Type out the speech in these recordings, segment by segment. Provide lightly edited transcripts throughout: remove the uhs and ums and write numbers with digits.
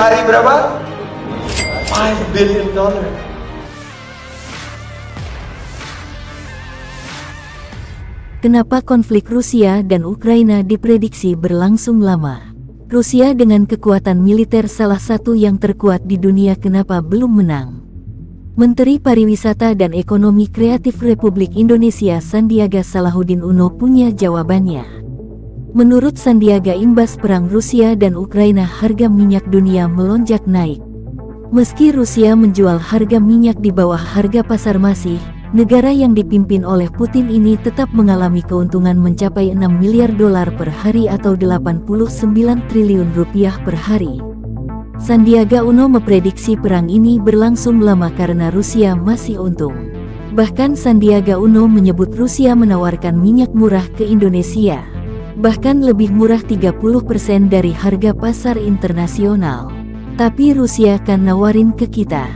hari berapa? $5 billion. Kenapa konflik Rusia dan Ukraina diprediksi berlangsung lama? Rusia dengan kekuatan militer salah satu yang terkuat di dunia kenapa belum menang? Menteri Pariwisata dan Ekonomi Kreatif Republik Indonesia Sandiaga Salahuddin Uno punya jawabannya. Menurut Sandiaga, imbas perang Rusia dan Ukraina harga minyak dunia melonjak naik. Meski Rusia menjual harga minyak di bawah harga pasar, masih negara yang dipimpin oleh Putin ini tetap mengalami keuntungan mencapai 6 miliar dolar per hari atau 89 triliun rupiah per hari. Sandiaga Uno memprediksi perang ini berlangsung lama karena Rusia masih untung. Bahkan Sandiaga Uno menyebut Rusia menawarkan minyak murah ke Indonesia. Bahkan lebih murah 30% dari harga pasar internasional. Tapi Rusia kan nawarin ke kita.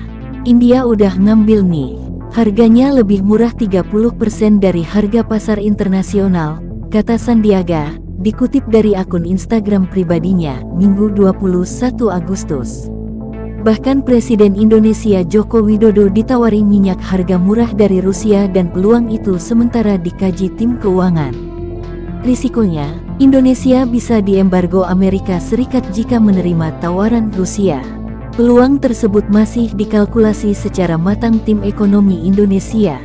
India udah ngambil nih. Harganya lebih murah 30% dari harga pasar internasional, kata Sandiaga, dikutip dari akun Instagram pribadinya, Minggu 21 Agustus. Bahkan Presiden Indonesia Joko Widodo ditawari minyak harga murah dari Rusia dan peluang itu sementara dikaji tim keuangan. Risikonya, Indonesia bisa diembargo Amerika Serikat jika menerima tawaran Rusia. Peluang tersebut masih dikalkulasi secara matang tim ekonomi Indonesia.